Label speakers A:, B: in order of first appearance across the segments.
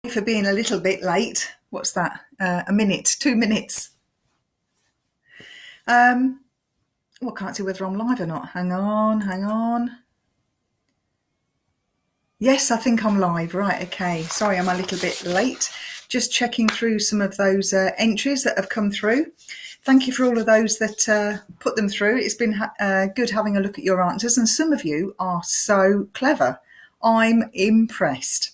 A: For being a little bit late. What's that? A minute, 2 minutes. I can't see whether I'm live or not. Hang on. Yes, I think I'm live. Right, okay. Sorry, I'm a little bit late. Just checking through some of those entries that have come through. Thank you for all of those that put them through. It's been good having a look at your answers, and some of you are so clever. I'm impressed.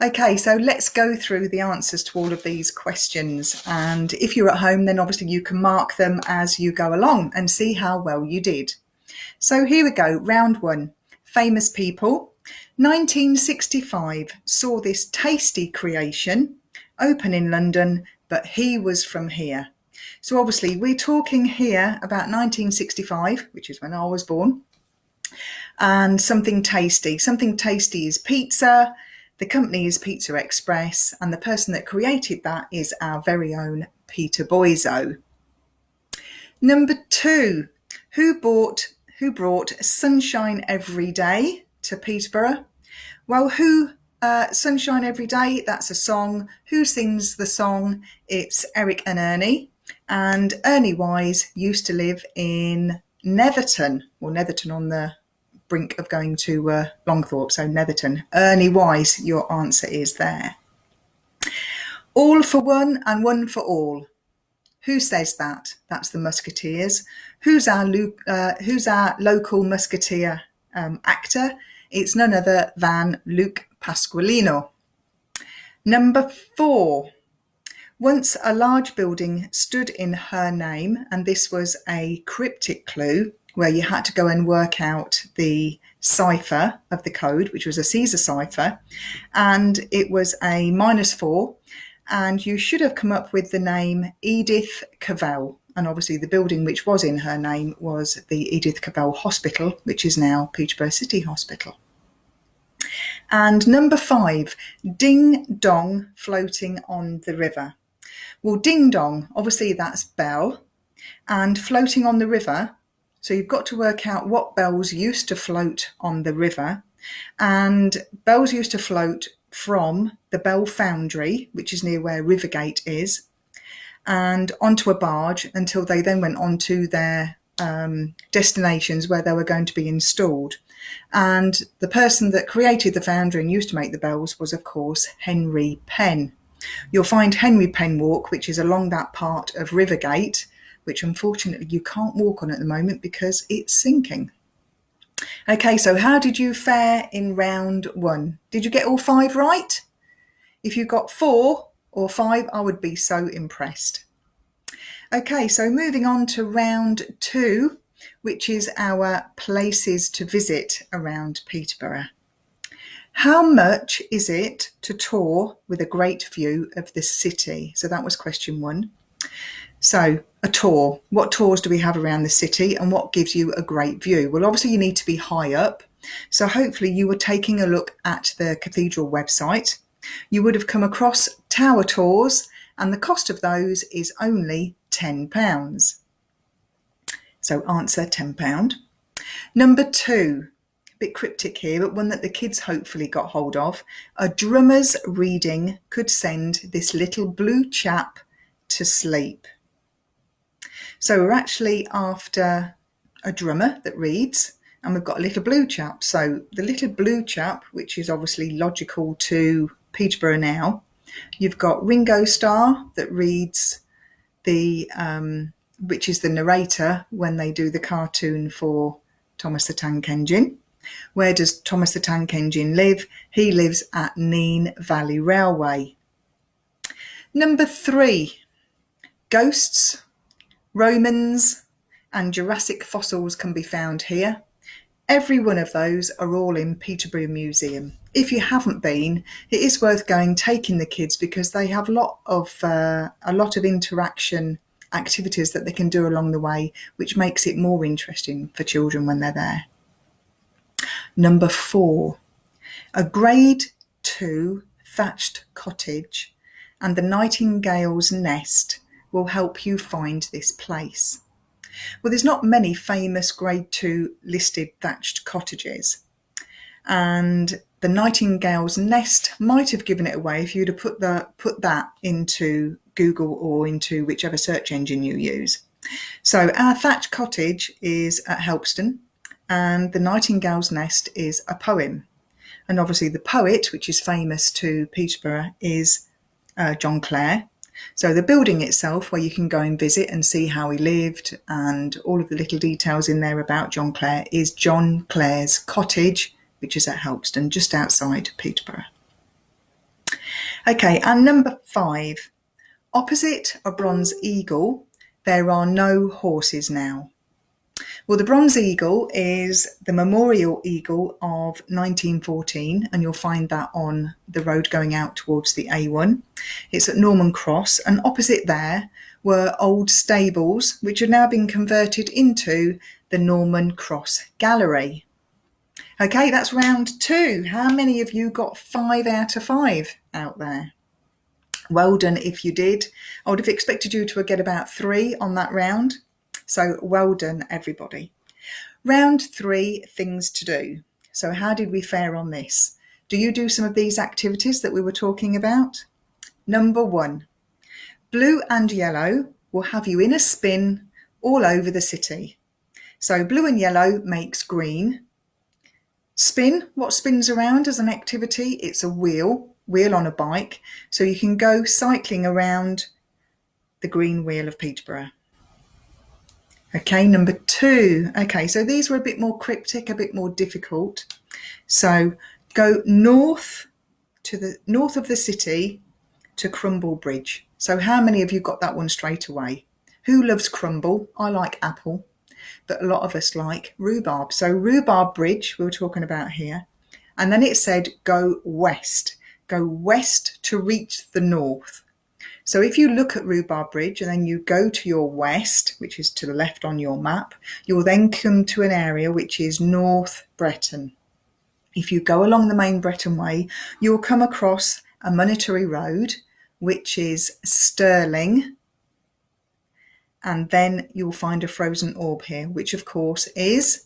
A: Okay, so let's go through the answers to all of these questions. And if you're at home, then obviously you can mark them as you go along and see how well you did. So here we go, round one. Famous people. 1965 saw this tasty creation open in London, but he was from here. So obviously we're talking here about 1965, which is when I was born, and something tasty. Something tasty is pizza. The company is Pizza Express, and the person that created that is our very own Peter Boiso. Number two, who brought Sunshine Every Day to Peterborough? Well, Sunshine Every Day, that's a song. Who sings the song? It's Eric and Ernie. And Ernie Wise used to live in Netherton, or Netherton on the brink of going to Longthorpe, so Netherton. Ernie Wise, your answer is there. All for one and one for all. Who says that? That's the Musketeers. Who's our local Musketeer actor? It's none other than Luke Pasqualino. Number four. Once a large building stood in her name, and this was a cryptic clue where you had to go and work out the cipher of the code, which was a Caesar cipher, and it was a -4, and you should have come up with the name Edith Cavell, and obviously the building which was in her name was the Edith Cavell Hospital, which is now Peterborough City Hospital. And number five, ding dong floating on the river. Well, ding dong, obviously that's bell, and floating on the river. So you've got to work out what bells used to float on the river. And bells used to float from the Bell Foundry, which is near where Rivergate is, and onto a barge until they then went on to their destinations where they were going to be installed. And the person that created the foundry and used to make the bells was, of course, Henry Penn. You'll find Henry Penn Walk, which is along that part of Rivergate, which unfortunately you can't walk on at the moment because it's sinking. Okay, so how did you fare in round one? Did you get all five right? If you got 4 or 5, I would be so impressed. Okay, so moving on to round two, which is our places to visit around Peterborough. How much is it to tour with a great view of the city? So that was question one. So a tour, what tours do we have around the city and what gives you a great view? Well, obviously you need to be high up. So hopefully you were taking a look at the cathedral website. You would have come across tower tours, and the cost of those is only £10. So answer £10. Number two, a bit cryptic here, but one that the kids hopefully got hold of. A drummer's reading could send this little blue chap to sleep. So we're actually after a drummer that reads, and we've got a little blue chap. So the little blue chap, which is obviously logical to Peterborough now, you've got Ringo Starr that reads which is the narrator when they do the cartoon for Thomas the Tank Engine. Where does Thomas the Tank Engine live? He lives at Nene Valley Railway. Number three, ghosts, Romans and Jurassic fossils can be found here. Every one of those are all in Peterborough Museum. If you haven't been, it is worth going, taking the kids, because they have a lot of interaction activities that they can do along the way, which makes it more interesting for children when they're there. Number four, a grade 2 thatched cottage and the Nightingale's Nest will help you find this place. Well, there's not many famous grade 2 listed thatched cottages, and The nightingale's nest might have given it away if you'd have put that into Google or into whichever search engine you use. So our thatched cottage is at Helpston, and the nightingale's nest is a poem. And obviously the poet, which is famous to Peterborough, is John Clare. So the building itself, where you can go and visit and see how he lived and all of the little details in there about John Clare, is John Clare's cottage, which is at Helpston, just outside Peterborough. Okay, and number 5, opposite a bronze eagle, there are no horses now. Well, the bronze eagle is the memorial eagle of 1914, and you'll find that on the road going out towards the A1. It's at Norman Cross, and opposite there were old stables, which have now been converted into the Norman Cross Gallery. Okay, that's round 2. How many of you got 5 out of 5 out there? Well done if you did. I would have expected you to get about 3 on that round. So well done, everybody. Round 3, things to do. So how did we fare on this? Do you do some of these activities that we were talking about? Number 1, blue and yellow will have you in a spin all over the city. So blue and yellow makes green. Spin, what spins around as an activity? It's a wheel on a bike. So you can go cycling around the green wheel of Peterborough. Okay, number 2. Okay, so these were a bit more cryptic, a bit more difficult. So go north of the city to Crumble Bridge. So how many of you got that one straight away? Who loves crumble? I like apple, but a lot of us like rhubarb. So Rhubarb Bridge we were talking about here. And then it said go west to reach the north. So if you look at Rhubarb Bridge and then you go to your west, which is to the left on your map, you'll then come to an area which is North Bretton. If you go along the main Bretton Way, you'll come across a monetary road, which is Stirling, and then you'll find a frozen orb here, which of course is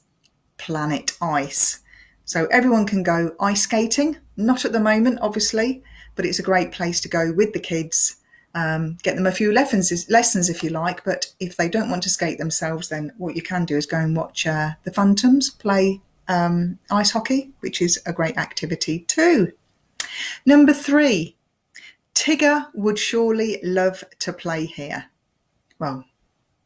A: Planet Ice. So everyone can go ice skating, not at the moment obviously, but it's a great place to go with the kids. Get them a few lessons if you like, but if they don't want to skate themselves, then what you can do is go and watch the Phantoms play ice hockey, which is a great activity too. Number 3, Tigger would surely love to play here. Well,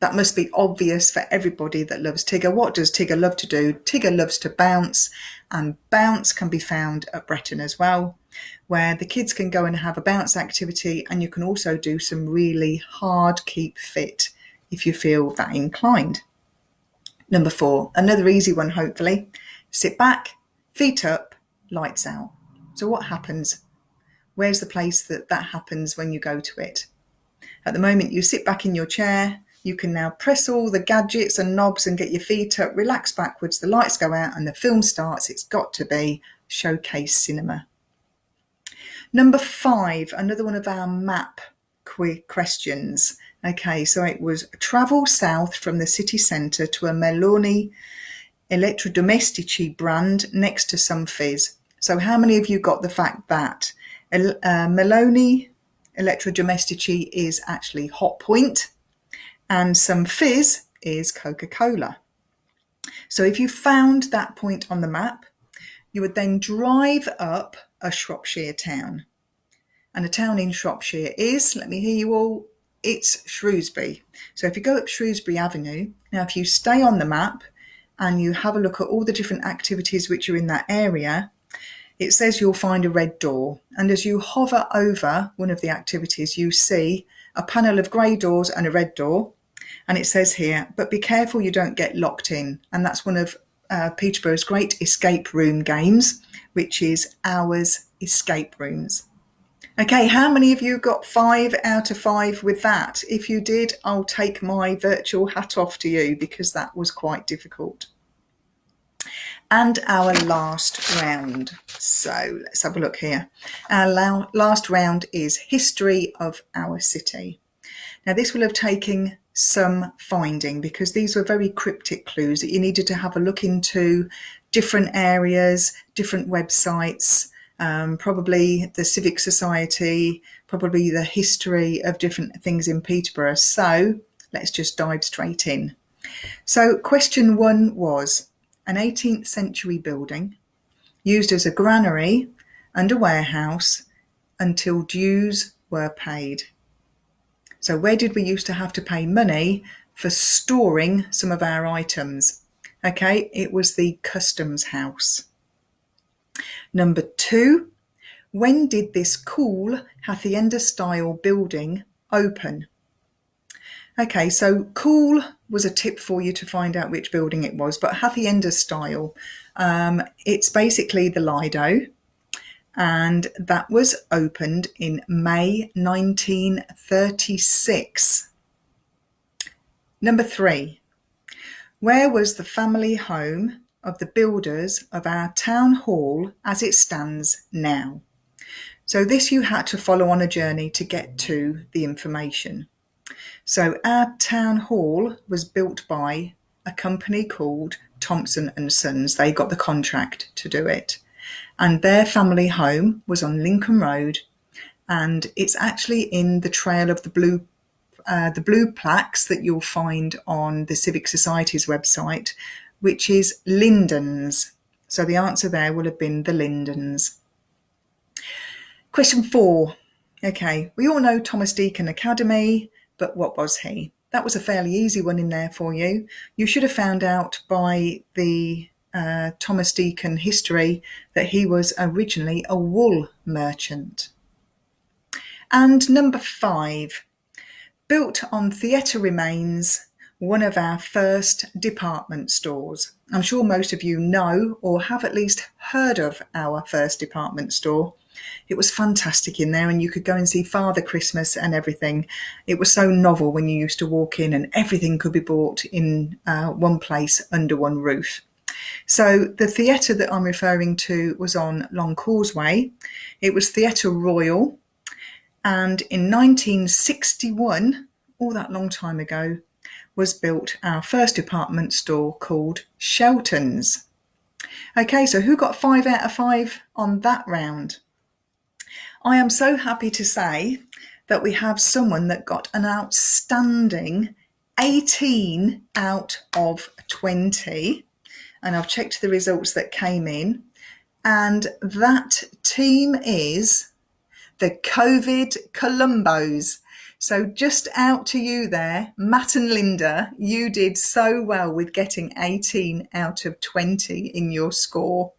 A: that must be obvious for everybody that loves Tigger. What does Tigger love to do? Tigger loves to bounce, and bounce can be found at Bretton as well, where the kids can go and have a bounce activity, and you can also do some really hard keep fit if you feel that inclined. Number 4, another easy one hopefully. Sit back, feet up, lights out. So what happens? Where's the place that happens when you go to it? At the moment you sit back in your chair, you can now press all the gadgets and knobs and get your feet up, relax backwards, the lights go out and the film starts. It's got to be Showcase Cinema. Number 5, another one of our map questions. Okay, so it was travel south from the city centre to a Meloni elettrodomestici brand next to some fizz. So how many of you got the fact that Meloni elettrodomestici is actually Hot Point and some fizz is Coca-Cola? So if you found that point on the map, you would then drive up a Shropshire town. And a town in Shropshire is, let me hear you all, it's Shrewsbury. So if you go up Shrewsbury Avenue, now if you stay on the map and you have a look at all the different activities which are in that area, it says you'll find a red door. And as you hover over one of the activities, you see a panel of grey doors and a red door. And it says here, but be careful you don't get locked in. And that's one of Peterborough's great escape room games, which is Hours Escape Rooms. Okay, how many of you got 5 out of 5 with that? If you did, I'll take my virtual hat off to you because that was quite difficult. And our last round. So let's have a look here. Our last round is History of Our City. Now this will have taken some finding because these were very cryptic clues that you needed to have a look into. different areas, different websites, probably the Civic Society, probably the history of different things in Peterborough. So let's just dive straight in. So question 1 was an 18th century building used as a granary and a warehouse until dues were paid. So where did we used to have to pay money for storing some of our items? Okay, it was the customs house. Number 2, when did this cool hacienda style building open? Okay, so cool was a tip for you to find out which building it was, but hacienda style, it's basically the Lido, and that was opened in May 1936. Number 3, where was the family home of the builders of our town hall as it stands now? So this you had to follow on a journey to get to the information. So our town hall was built by a company called Thompson and Sons. They got the contract to do it. And their family home was on Lincoln Road, and it's actually in the trail of the blue plaques that you'll find on the Civic Society's website, which is Lindens. So the answer there will have been the Lindens. Question 4. Okay, we all know Thomas Deacon Academy, but what was he? That was a fairly easy one in there for you. You should have found out by the Thomas Deacon history that he was originally a wool merchant. And number 5, built on theatre remains, one of our first department stores. I'm sure most of you know or have at least heard of our first department store. It was fantastic in there, and you could go and see Father Christmas and everything. It was so novel when you used to walk in and everything could be bought in one place under one roof. So the theatre that I'm referring to was on Long Causeway. It was Theatre Royal, and in 1961, all that long time ago, was built our first department store called Shelton's. Okay, so who got 5 out of 5 on that round? I am so happy to say that we have someone that got an outstanding 18 out of 20. And I've checked the results that came in. And that team is the COVID Columbos. So just out to you there, Matt and Linda, you did so well with getting 18 out of 20 in your score.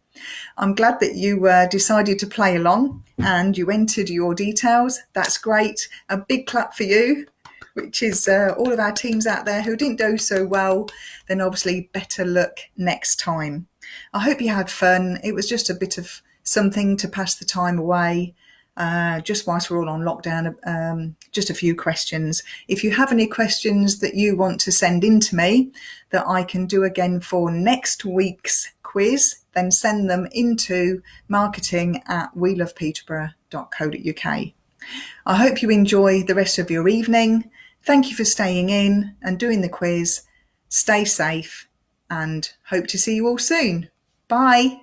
A: I'm glad that you decided to play along and you entered your details. That's great. A big clap for you, which is all of our teams out there who didn't do so well. Then obviously better luck next time. I hope you had fun. It was just a bit of something to pass the time away. Just whilst we're all on lockdown, just a few questions. If you have any questions that you want to send in to me that I can do again for next week's quiz, then send them into marketing@welovepeterborough.co.uk. I hope you enjoy the rest of your evening. Thank you for staying in and doing the quiz. Stay safe and hope to see you all soon. Bye.